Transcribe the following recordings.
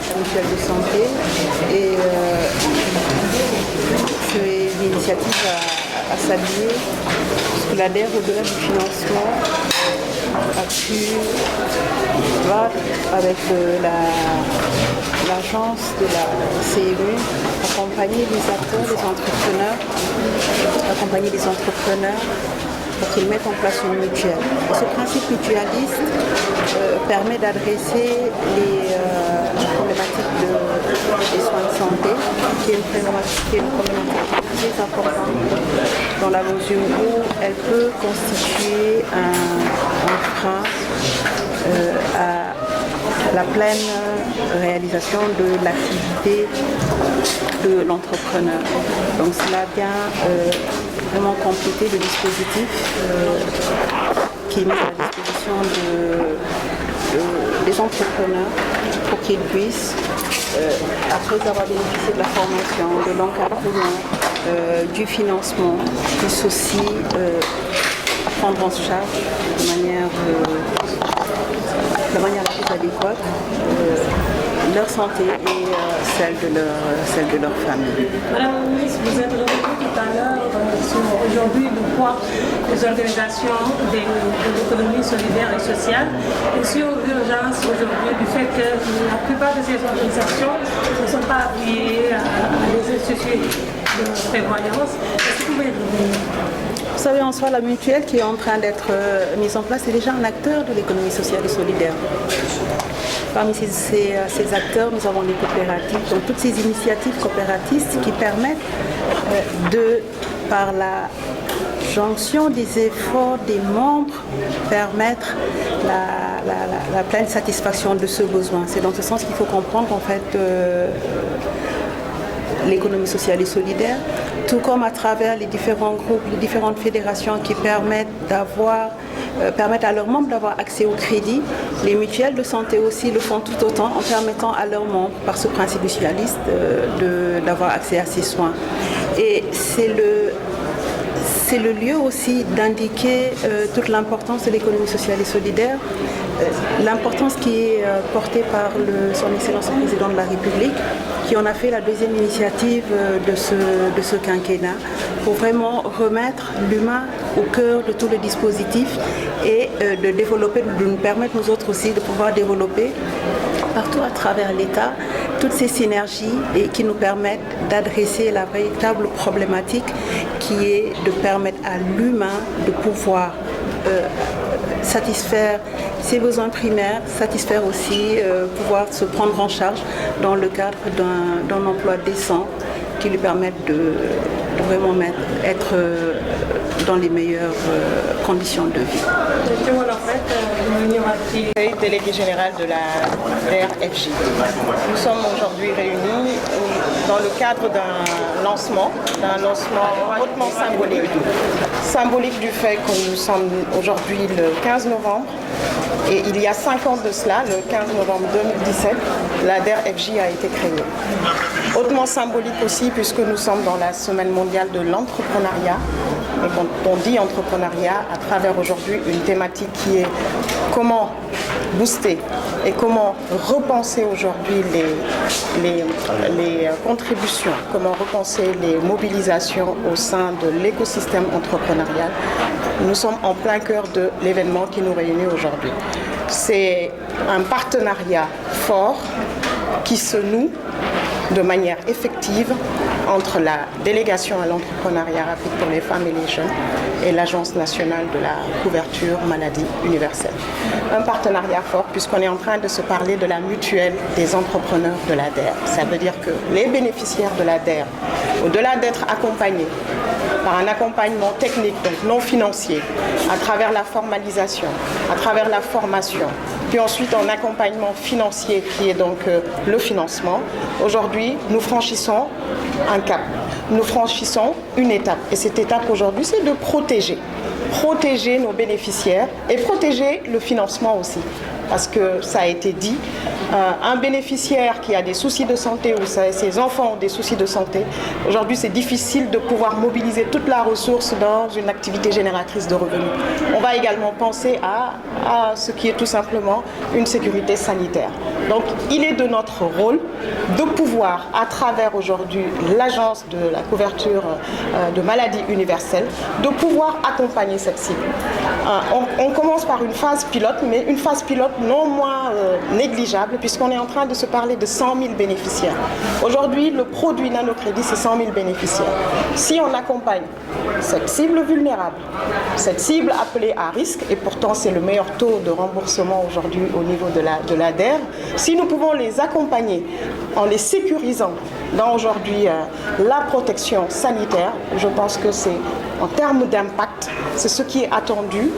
la mutuelle de santé. Et c'est une initiative à saluer, parce que l'ADER, au-delà du financement, a pu avec l'agence de la CMU accompagner les acteurs, les entrepreneurs pour qu'ils mettent en place une mutuelle. Et ce principe mutualiste permet d'adresser les problématiques des soins de santé, qui est une problématique très importante dans la mesure où elle peut constituer un frein à la pleine réalisation de l'activité de l'entrepreneur. Donc cela vient vraiment compléter le dispositif qui est mis à la disposition des entrepreneurs pour qu'ils puissent, après avoir bénéficié de la formation, de l'encadrement, du financement, puissent aussi prendre en charge de manière la plus adéquate leur santé et celle de leur famille. Madame la ministre, vous êtes revenue tout à l'heure sur aujourd'hui le poids des organisations de l'économie solidaire et sociale et sur l'urgence aujourd'hui du fait que la plupart de ces organisations ne sont pas appuyées à des instituts de prévoyance. Est-ce que vous pouvez revenir? Vous savez, en soi, la mutuelle qui est en train d'être mise en place est déjà un acteur de l'économie sociale et solidaire. Parmi ces acteurs, nous avons les coopératives, donc toutes ces initiatives coopératistes qui permettent par la jonction des efforts des membres, permettre la pleine satisfaction de ce besoin. C'est dans ce sens qu'il faut comprendre qu'en fait, l'économie sociale et solidaire, tout comme à travers les différents groupes, les différentes fédérations qui permettent à leurs membres d'avoir accès au crédit, les mutuelles de santé aussi le font tout autant en permettant à leurs membres, par ce principe mutualiste, d'avoir accès à ces soins. Et c'est le lieu aussi d'indiquer toute l'importance de l'économie sociale et solidaire, l'importance qui est portée par son Excellence le Président de la République, qui en a fait la deuxième initiative de ce quinquennat, pour vraiment remettre l'humain au cœur de tout le dispositif et de nous permettre nous autres aussi de pouvoir développer partout à travers l'État toutes ces synergies et qui nous permettent d'adresser la véritable problématique qui est de permettre à l'humain de pouvoir satisfaire ses besoins primaires, satisfaire aussi, pouvoir se prendre en charge dans le cadre d'un emploi décent qui lui permette de vraiment être dans les meilleures conditions de vie. Délégué général de la DER-FJ. Nous sommes aujourd'hui réunis dans le cadre d'un lancement hautement symbolique. Symbolique du fait que nous sommes aujourd'hui le 15 novembre. Et il y a 5 ans de cela, le 15 novembre 2017, la DER-FJ a été créée. Hautement symbolique aussi puisque nous sommes dans la semaine mondiale de l'entrepreneuriat. Et quand on dit entrepreneuriat, à travers aujourd'hui une thématique qui est comment booster et comment repenser aujourd'hui les contributions, comment repenser les mobilisations au sein de l'écosystème entrepreneurial. Nous sommes en plein cœur de l'événement qui nous réunit aujourd'hui. C'est un partenariat fort qui se noue de manière effective entre la délégation à l'entrepreneuriat rapide pour les femmes et les jeunes et l'Agence nationale de la couverture maladie universelle. Un partenariat fort puisqu'on est en train de se parler de la mutuelle des entrepreneurs de la DER. Ça veut dire que les bénéficiaires de la DER, au-delà d'être accompagnés par un accompagnement technique, donc non financier, à travers la formalisation, à travers la formation, puis ensuite en accompagnement financier qui est donc le financement. Aujourd'hui, nous franchissons un cap, nous franchissons une étape. Et cette étape aujourd'hui, c'est de protéger protéger nos bénéficiaires et protéger le financement aussi. Parce que ça a été dit, un bénéficiaire qui a des soucis de santé ou ses enfants ont des soucis de santé, aujourd'hui c'est difficile de pouvoir mobiliser toute la ressource dans une activité génératrice de revenus. On va également penser à ce qui est tout simplement une sécurité sanitaire. Donc il est de notre rôle de pouvoir, à travers aujourd'hui l'agence de la couverture de maladies universelle, de pouvoir accompagner cette cible. On commence par une phase pilote, mais une phase pilote non moins négligeable, puisqu'on est en train de se parler de 100 000 bénéficiaires. Aujourd'hui, le produit Nanocrédit, c'est 100 000 bénéficiaires. Si on accompagne cette cible vulnérable, cette cible appelée à risque, et pourtant c'est le meilleur taux de remboursement aujourd'hui au niveau de la DER, si nous pouvons les accompagner en les sécurisant dans aujourd'hui la protection sanitaire, je pense que c'est en termes d'impact, c'est ce qui est attendu,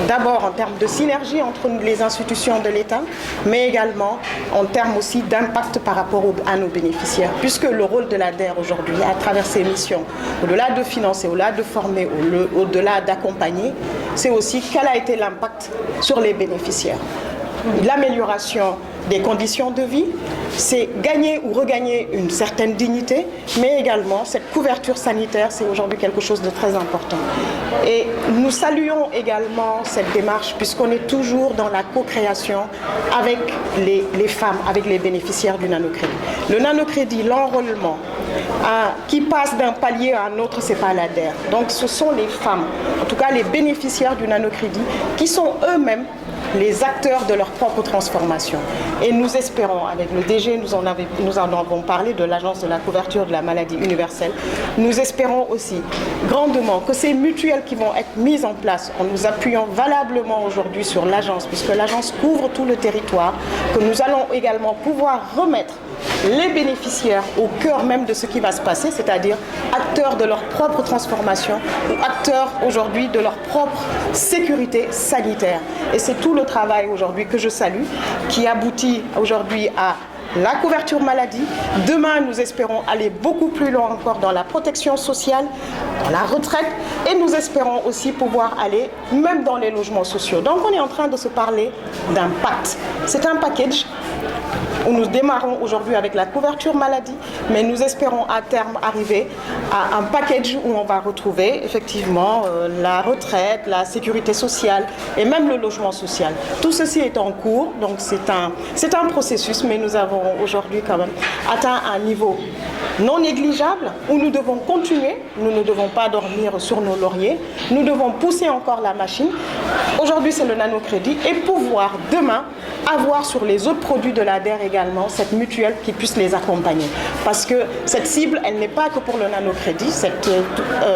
d'abord en termes de synergie entre les institutions de l'État, mais également en termes aussi d'impact par rapport à nos bénéficiaires, puisque le rôle de la DER aujourd'hui, à travers ses missions, au-delà de financer, au-delà de former, au-delà d'accompagner, c'est aussi quel a été l'impact sur les bénéficiaires. L'amélioration des conditions de vie, c'est gagner ou regagner une certaine dignité, mais également cette couverture sanitaire, c'est aujourd'hui quelque chose de très important. Et nous saluons également cette démarche puisqu'on est toujours dans la co-création avec les femmes, avec les bénéficiaires du nanocrédit. Le nanocrédit, l'enrôlement, qui passe d'un palier à un autre, c'est pas la DER. Donc ce sont les femmes, en tout cas les bénéficiaires du nanocrédit, qui sont eux-mêmes les acteurs de leur propre transformation. Et nous espérons, avec le DG, nous en avons parlé de l'agence de la couverture de la maladie universelle, nous espérons aussi grandement que ces mutuelles qui vont être mises en place, en nous appuyant valablement aujourd'hui sur l'agence, puisque l'agence couvre tout le territoire, que nous allons également pouvoir remettre les bénéficiaires au cœur même de ce qui va se passer, c'est-à-dire acteurs de leur propre transformation ou acteurs aujourd'hui de leur propre sécurité sanitaire. Et c'est tout le travail aujourd'hui que je salue, qui aboutit aujourd'hui à la couverture maladie. Demain, nous espérons aller beaucoup plus loin encore dans la protection sociale, dans la retraite, et nous espérons aussi pouvoir aller même dans les logements sociaux. Donc on est en train de se parler d'un pacte. C'est un package où nous démarrons aujourd'hui avec la couverture maladie, mais nous espérons à terme arriver à un package où on va retrouver effectivement la retraite, la sécurité sociale et même le logement social. Tout ceci est en cours, donc c'est un processus, mais nous avons aujourd'hui quand même atteint un niveau non négligeable où nous devons continuer, nous ne devons pas dormir sur nos lauriers, nous devons pousser encore la machine. Aujourd'hui c'est le nanocrédit et pouvoir demain avoir sur les autres produits de la DER également cette mutuelle qui puisse les accompagner. Parce que cette cible, elle n'est pas que pour le nanocrédit,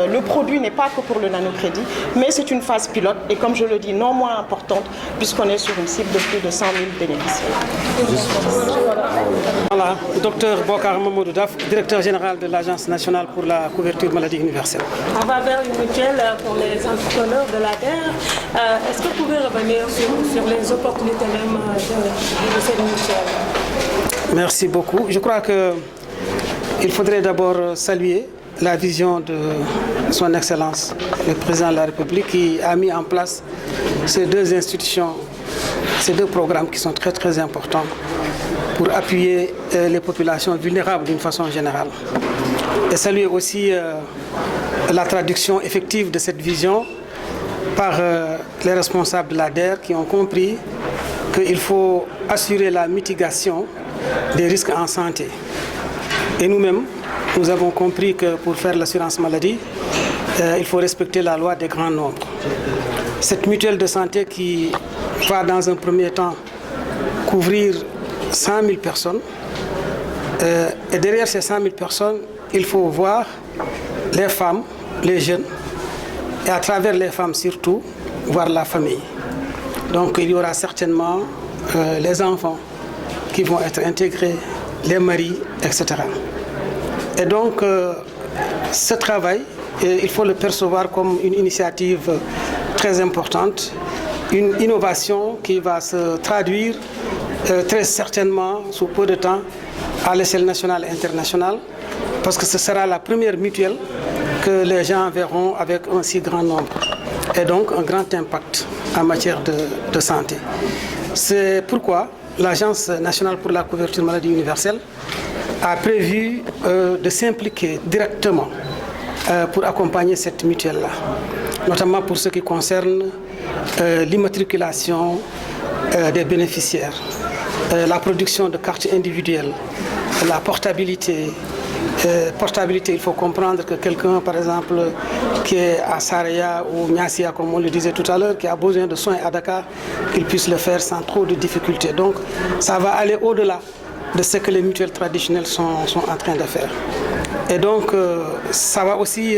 le produit n'est pas que pour le nanocrédit, mais c'est une phase pilote et comme je le dis, non moins importante puisqu'on est sur une cible de plus de 100 000 bénéficiaires. Voilà, docteur Bokar Mamadou Daf, directeur général de l'Agence nationale pour la couverture maladie universelle. On va vers une mutuelle pour les entrepreneurs de la DER. Est-ce que vous pouvez revenir sur les opportunités même de cette mutuelle? Merci beaucoup. Je crois qu'il faudrait d'abord saluer la vision de son Excellence, le Président de la République, qui a mis en place ces deux institutions, ces deux programmes qui sont très très importants pour appuyer les populations vulnérables d'une façon générale. Et saluer aussi la traduction effective de cette vision par les responsables de la DER qui ont compris qu'il faut assurer la mitigation des risques en santé. Et nous-mêmes, nous avons compris que pour faire l'assurance maladie, il faut respecter la loi des grands nombres. Cette mutuelle de santé qui va dans un premier temps couvrir 100 000 personnes, et derrière ces 100 000 personnes, il faut voir les femmes, les jeunes, et à travers les femmes surtout, voir la famille. Donc il y aura certainement les enfants qui vont être intégrés, les maris, etc. Et donc ce travail, il faut le percevoir comme une initiative très importante, une innovation qui va se traduire très certainement sous peu de temps à l'échelle nationale et internationale, parce que ce sera la première mutuelle que les gens verront avec un si grand nombre. et donc un grand impact en matière de santé. C'est pourquoi l'Agence nationale pour la couverture maladie universelle a prévu de s'impliquer directement pour accompagner cette mutuelle-là, notamment pour ce qui concerne l'immatriculation des bénéficiaires, la production de cartes individuelles, la portabilité. Portabilité, il faut comprendre que quelqu'un, par exemple, qui est à Saraya ou Niassia, comme on le disait tout à l'heure, qui a besoin de soins à Dakar, qu'il puisse le faire sans trop de difficultés. Donc, ça va aller au-delà de ce que les mutuelles traditionnelles sont en train de faire. Et donc, ça va aussi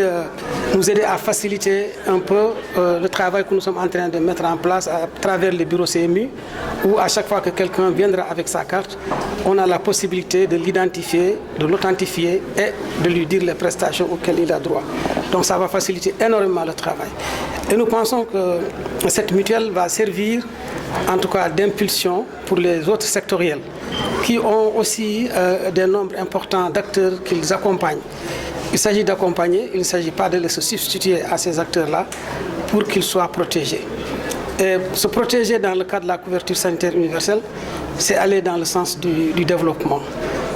nous aider à faciliter un peu le travail que nous sommes en train de mettre en place à travers les bureaux CMU, où à chaque fois que quelqu'un viendra avec sa carte, on a la possibilité de l'identifier, de l'authentifier et de lui dire les prestations auxquelles il a droit. Donc, ça va faciliter énormément le travail. Et nous pensons que cette mutuelle va servir, en tout cas, d'impulsion pour les autres sectoriels, qui ont aussi des nombres importants d'acteurs qu'ils accompagnent. Il s'agit d'accompagner, il ne s'agit pas de se substituer à ces acteurs-là pour qu'ils soient protégés. Et se protéger dans le cadre de la couverture sanitaire universelle, c'est aller dans le sens du développement.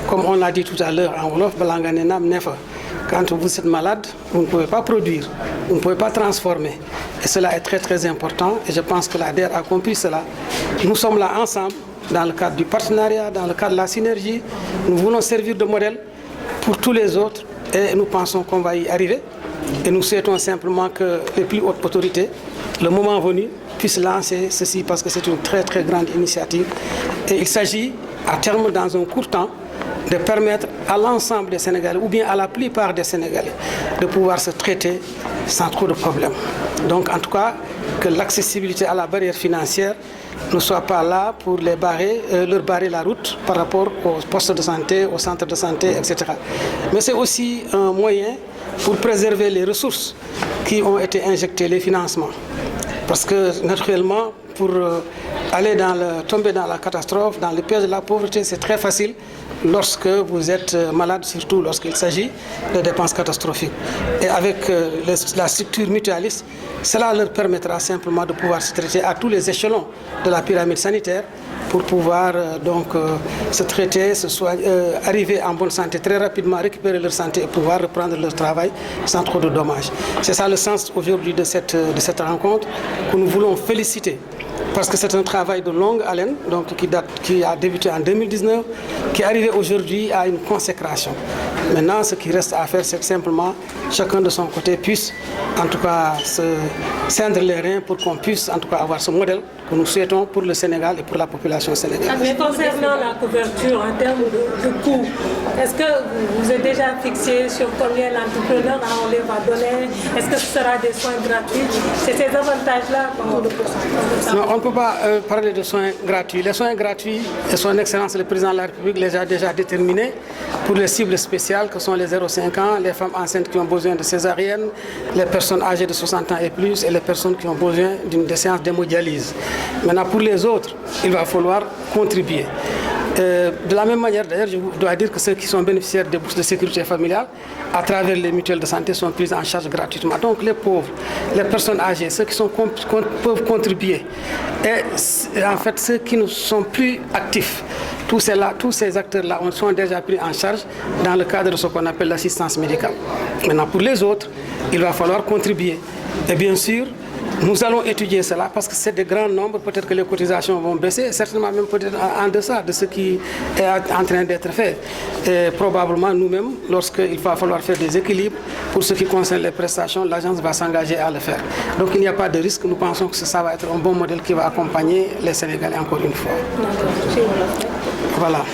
Comme on l'a dit tout à l'heure en Wolof, quand vous êtes malade, vous ne pouvez pas produire, vous ne pouvez pas transformer. Et cela est très très important et je pense que l'ADER a compris cela. Nous sommes là ensemble dans le cadre du partenariat, dans le cadre de la synergie. Nous voulons servir de modèle pour tous les autres et nous pensons qu'on va y arriver. Et nous souhaitons simplement que les plus hautes autorités, le moment venu, puissent lancer ceci parce que c'est une très très grande initiative. Et il s'agit à terme, dans un court temps, de permettre à l'ensemble des Sénégalais, ou bien à la plupart des Sénégalais, de pouvoir se traiter sans trop de problèmes. Donc en tout cas, que l'accessibilité à la barrière financière ne soit pas là pour leur barrer la route par rapport aux postes de santé, aux centres de santé, etc. Mais c'est aussi un moyen pour préserver les ressources qui ont été injectées, les financements. Parce que naturellement, pour tomber dans la catastrophe, dans le piège de la pauvreté, c'est très facile lorsque vous êtes malade, surtout lorsqu'il s'agit de dépenses catastrophiques. Et avec la structure mutualiste, cela leur permettra simplement de pouvoir se traiter à tous les échelons de la pyramide sanitaire pour pouvoir se traiter, arriver en bonne santé très rapidement, récupérer leur santé et pouvoir reprendre leur travail sans trop de dommages. C'est ça le sens aujourd'hui de cette rencontre que nous voulons féliciter. Parce que c'est un travail de longue haleine, qui a débuté en 2019, qui est arrivé aujourd'hui à une consécration. Maintenant, ce qui reste à faire, c'est que simplement chacun de son côté puisse, en tout cas, se scindre les reins pour qu'on puisse, en tout cas, avoir ce modèle que nous souhaitons pour le Sénégal et pour la population sénégalaise. Mais concernant la couverture en termes de coûts, est-ce que vous êtes déjà fixé sur combien l'entrepreneur va donner? Est-ce que ce sera des soins gratuits? C'est ces avantages-là qu'on le poursuit. Non, on ne peut pas parler de soins gratuits. Les soins gratuits, et son Excellence le Président de la République les a déjà déterminés pour les cibles spéciales que sont les 0,5 ans, les femmes enceintes qui ont besoin de césarienne, les personnes âgées de 60 ans et plus et les personnes qui ont besoin d'une séance d'hémodialyse. Maintenant, pour les autres, il va falloir contribuer. De la même manière, d'ailleurs, je dois dire que ceux qui sont bénéficiaires des bourses de sécurité familiale, à travers les mutuelles de santé, sont prises en charge gratuitement. Donc les pauvres, les personnes âgées, ceux qui peuvent contribuer, et en fait ceux qui ne sont plus actifs, tous ces acteurs-là sont déjà pris en charge dans le cadre de ce qu'on appelle l'assistance médicale. Maintenant, pour les autres, il va falloir contribuer. Et bien sûr, nous allons étudier cela parce que c'est de grands nombres. Peut-être que les cotisations vont baisser, certainement même peut-être en deçà de ce qui est en train d'être fait. Et probablement nous-mêmes, lorsqu'il va falloir faire des équilibres pour ce qui concerne les prestations, l'agence va s'engager à le faire. Donc il n'y a pas de risque. Nous pensons que ça va être un bon modèle qui va accompagner les Sénégalais encore une fois. Voilà.